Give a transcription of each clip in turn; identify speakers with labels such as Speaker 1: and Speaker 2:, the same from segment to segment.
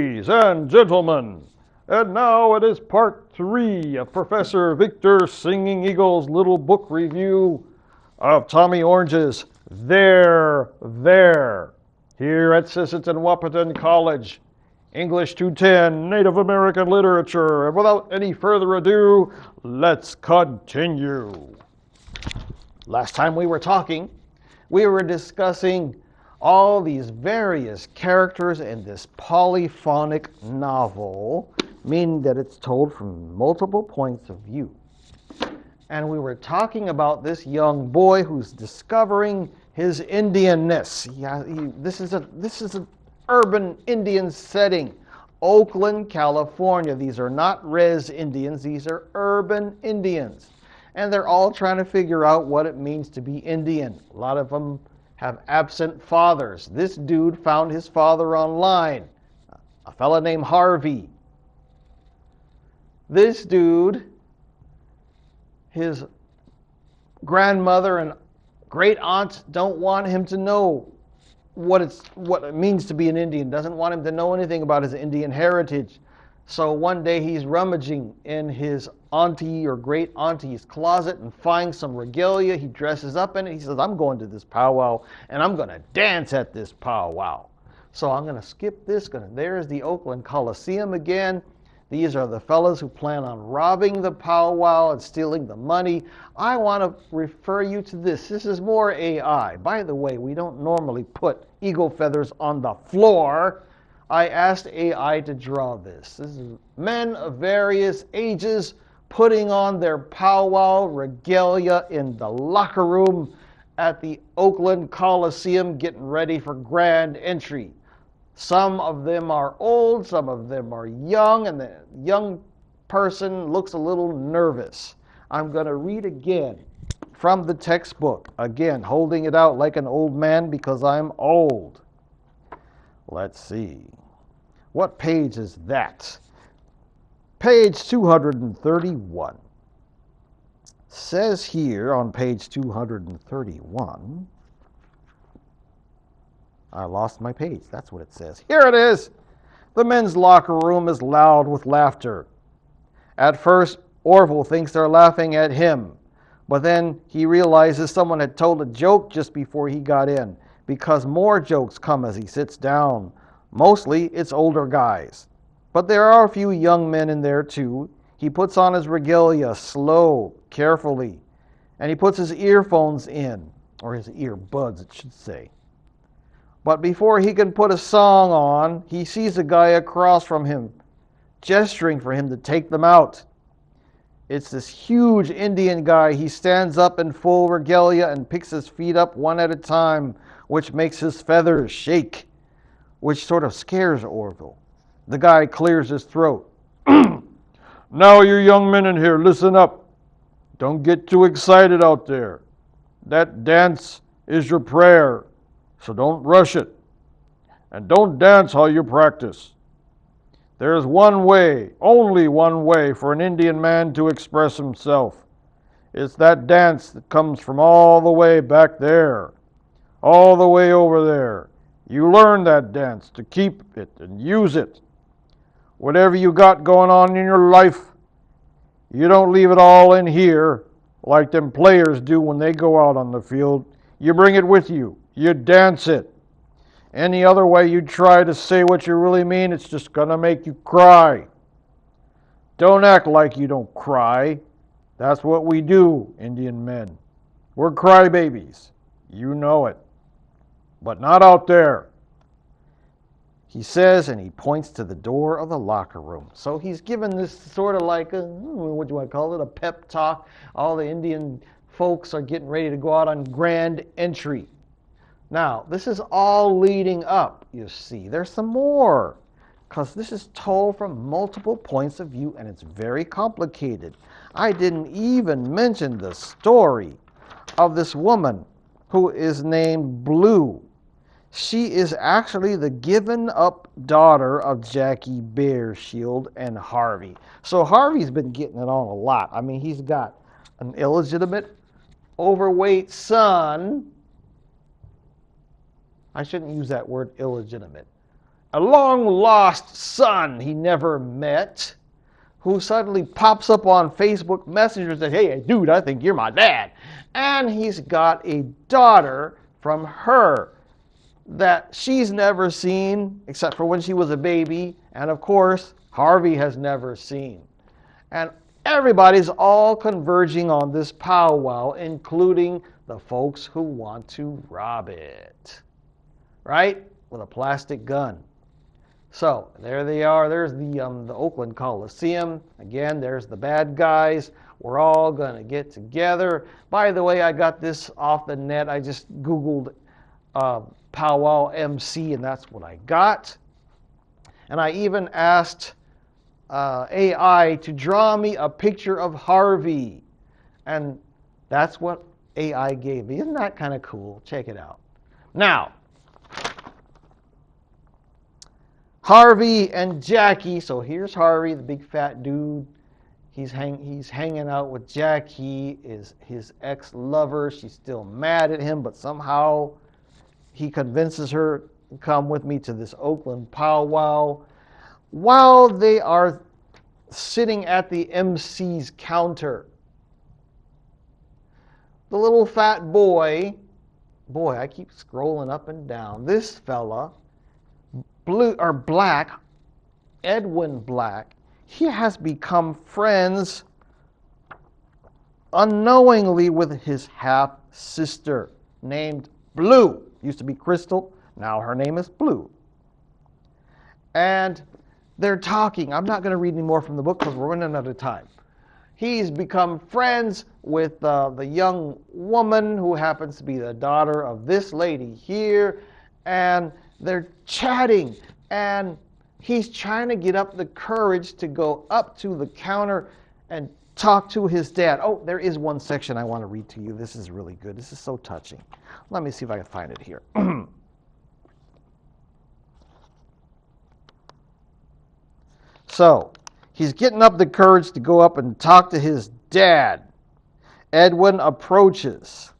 Speaker 1: Ladies and gentlemen, and now it is part 3 of Professor Victor Singing Eagle's little book review of Tommy Orange's There, here at Sisseton Wahpeton College, English 210, Native American Literature. And without any further ado, let's continue. Last time we were talking, we were discussing all these various characters in this polyphonic novel, meaning that it's told from multiple points of view. And we were talking about this young boy who's discovering his Indianness. This is an urban Indian setting. Oakland, California. These are not res Indians, these are urban Indians. And they're all trying to figure out what it means to be Indian. A lot of them have absent fathers. This dude found his father online, a fella named Harvey. This dude, his grandmother and great aunts don't want him to know what it means to be an Indian, doesn't want him to know anything about his Indian heritage. So one day he's rummaging in his auntie or great auntie's closet and finds some regalia. He dresses up in it. He says, I'm going to this powwow and I'm going to dance at this powwow. So I'm going to skip this. There's the Oakland Coliseum again. These are the fellas who plan on robbing the powwow and stealing the money. I want to refer you to this. This is more AI. By the way, we don't normally put eagle feathers on the floor. I asked AI to draw this. This is men of various ages putting on their powwow regalia in the locker room at the Oakland Coliseum, getting ready for grand entry. Some of them are old, some of them are young, and the young person looks a little nervous. I'm going to read again from the textbook, again, holding it out like an old man because I'm old. Let's see. What page is that? Page 231. Says here on page 231, I lost my page. That's what it says. Here it is. The men's locker room is loud with laughter. At first, Orville thinks they're laughing at him, but then he realizes someone had told a joke just before he got in, because more jokes come as he sits down. Mostly, it's older guys. But there are a few young men in there, too. He puts on his regalia slow, carefully, and he puts his earphones in, or his earbuds, it should say. But before he can put a song on, he sees a guy across from him, gesturing for him to take them out. It's this huge Indian guy. He stands up in full regalia and picks his feet up one at a time, which makes his feathers shake, which sort of scares Orville. The guy clears his throat. Now, you young men in here, listen up. Don't get too excited out there. That dance is your prayer, so don't rush it. And don't dance how you practice. There's one way, only one way, for an Indian man to express himself. It's that dance that comes from all the way back there, all the way over there. You learn that dance to keep it and use it. Whatever you got going on in your life, you don't leave it all in here like them players do when they go out on the field. You bring it with you. You dance it. Any other way you try to say what you really mean, it's just going to make you cry. Don't act like you don't cry. That's what we do, Indian men. We're crybabies. You know it. But not out there. He says, and he points to the door of the locker room. So he's given this sort of like, what do I call it, a pep talk. All the Indian folks are getting ready to go out on grand entry. Now, this is all leading up, you see. There's some more, because this is told from multiple points of view, and it's very complicated. I didn't even mention the story of this woman who is named Blue. She is actually the given-up daughter of Jackie Bearshield and Harvey. So Harvey's been getting it on a lot. I mean, he's got an illegitimate, overweight son. I shouldn't use that word illegitimate. a long-lost son he never met, who suddenly pops up on Facebook Messenger and says, hey, dude, I think you're my dad. And he's got a daughter from her that she's never seen, except for when she was a baby, and of course, Harvey has never seen. And everybody's all converging on this powwow, including the folks who want to rob it, right? With a plastic gun. So there they are. There's the Oakland Coliseum. Again, there's the bad guys. We're all going to get together. By the way, I got this off the net. I just Googled powwow MC, and that's what I got. And I even asked AI to draw me a picture of Harvey. And that's what AI gave me. Isn't that kind of cool? Check it out. Now, Harvey and Jackie. So here's Harvey, the big fat dude. He's hanging out with Jackie, is his ex-lover. She's still mad at him, but somehow he convinces her to come with me to this Oakland powwow. While they are sitting at the MC's counter, the little fat boy, I keep scrolling up and down. This fella, Black, Edwin Black, he has become friends unknowingly with his half-sister named Blue. Used to be Crystal, now her name is Blue. And they're talking. I'm not going to read any more from the book because we're running out of time. He's become friends with the young woman who happens to be the daughter of this lady here, and they're chatting, and he's trying to get up the courage to go up to the counter and talk to his dad. Oh, there is one section I want to read to you. This is really good. This is so touching. Let me see if I can find it here. So, he's getting up the courage to go up and talk to his dad. Edwin approaches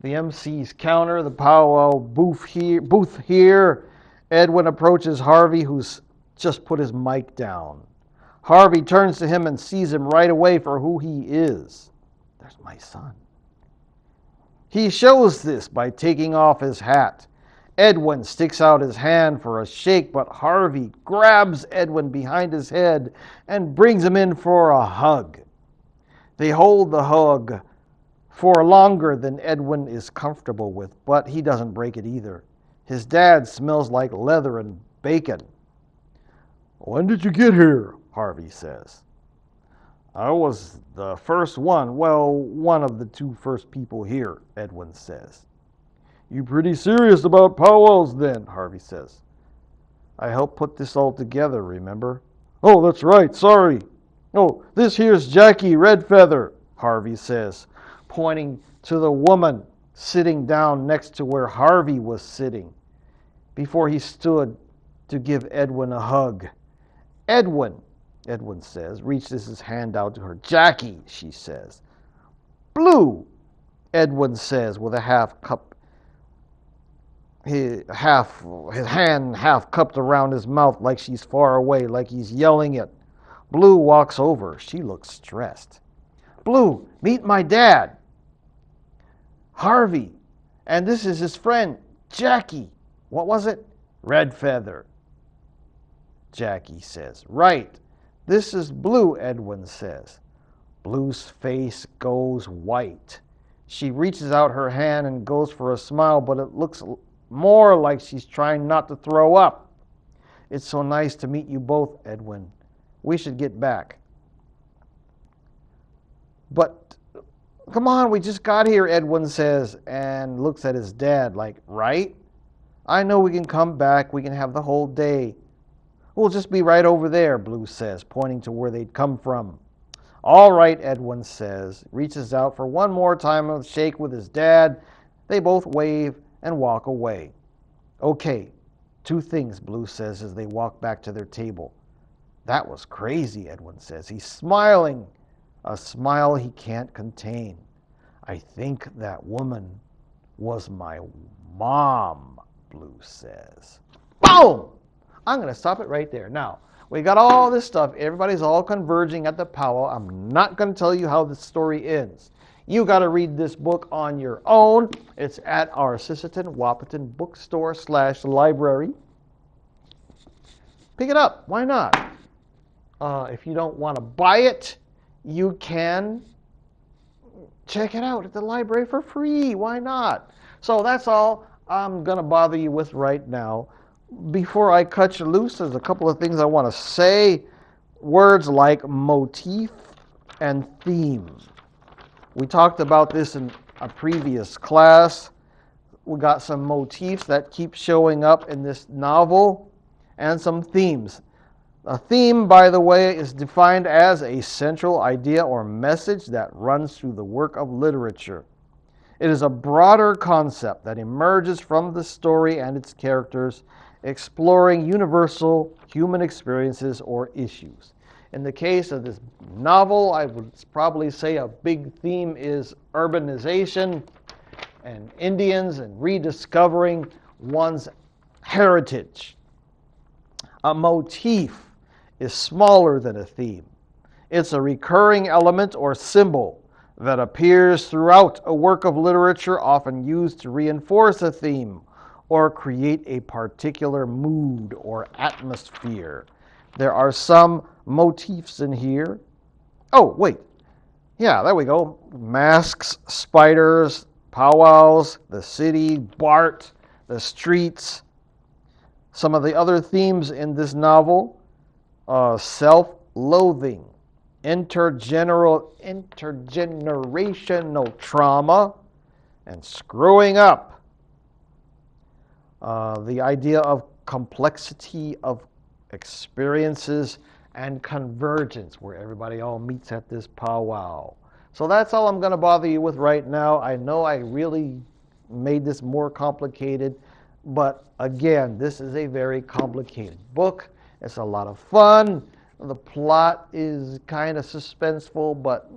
Speaker 1: the MC's counter, the powwow booth here. Edwin approaches Harvey, who's just put his mic down. Harvey turns to him and sees him right away for who he is. There's my son. He shows this by taking off his hat. Edwin sticks out his hand for a shake, but Harvey grabs Edwin behind his head and brings him in for a hug. They hold the hug for longer than Edwin is comfortable with, but he doesn't break it either. His dad smells like leather and bacon. When did you get here? Harvey says. I was the first one. Well, one of the two first people here, Edwin says. You pretty serious about powwows then, Harvey says. I helped put this all together, remember? Oh, that's right, sorry. Oh, this here's Jackie Redfeather, Harvey says, pointing to the woman sitting down next to where Harvey was sitting before he stood to give Edwin a hug. Edwin says, reaches his hand out to her. Jackie, she says. Blue, Edwin says with a his hand half cupped around his mouth like she's far away, like he's yelling it. Blue walks over. She looks stressed. Blue, meet my dad, Harvey, and this is his friend, Jackie. What was it? Redfeather, Jackie says. Right. This is Blue, Edwin says. Blue's face goes white. She reaches out her hand and goes for a smile, but it looks more like she's trying not to throw up. It's so nice to meet you both, Edwin. We should get back. But come on, we just got here, Edwin says, and looks at his dad like, right? I know we can come back. We can have the whole day. We'll just be right over there, Blue says, pointing to where they'd come from. All right, Edwin says, reaches out for one more time of shake with his dad. They both wave and walk away. Okay, two things, Blue says as they walk back to their table. That was crazy, Edwin says. He's smiling, a smile he can't contain. I think that woman was my mom, Blue says. Boom! I'm going to stop it right there. Now, we got all this stuff. Everybody's all converging at the powwow. I'm not going to tell you how the story ends. You got to read this book on your own. It's at our Sisseton, Wahpeton bookstore / library. Pick it up. Why not? If you don't want to buy it, you can check it out at the library for free. Why not? So that's all I'm going to bother you with right now. Before I cut you loose, there's a couple of things I want to say. Words like motif and theme. We talked about this in a previous class. We got some motifs that keep showing up in this novel and some themes. A theme, by the way, is defined as a central idea or message that runs through the work of literature. It is a broader concept that emerges from the story and its characters, exploring universal human experiences or issues. In the case of this novel, I would probably say a big theme is urbanization and Indians and rediscovering one's heritage. A motif is smaller than a theme. It's a recurring element or symbol that appears throughout a work of literature, often used to reinforce a theme or create a particular mood or atmosphere. There are some motifs in here. Oh, wait. Yeah, there we go. Masks, spiders, powwows, the city, Bart, the streets. Some of the other themes in this novel: self-loathing, intergenerational trauma, and screwing up. The idea of complexity of experiences and convergence, where everybody all meets at this powwow. So that's all I'm going to bother you with right now. I know I really made this more complicated, but again, this is a very complicated book. It's a lot of fun. The plot is kind of suspenseful, but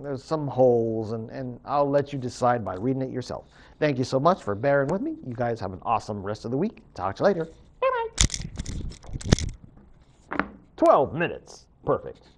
Speaker 1: there's some holes, and I'll let you decide by reading it yourself. Thank you so much for bearing with me. You guys have an awesome rest of the week. Talk to you later. Bye-bye. 12 minutes. Perfect.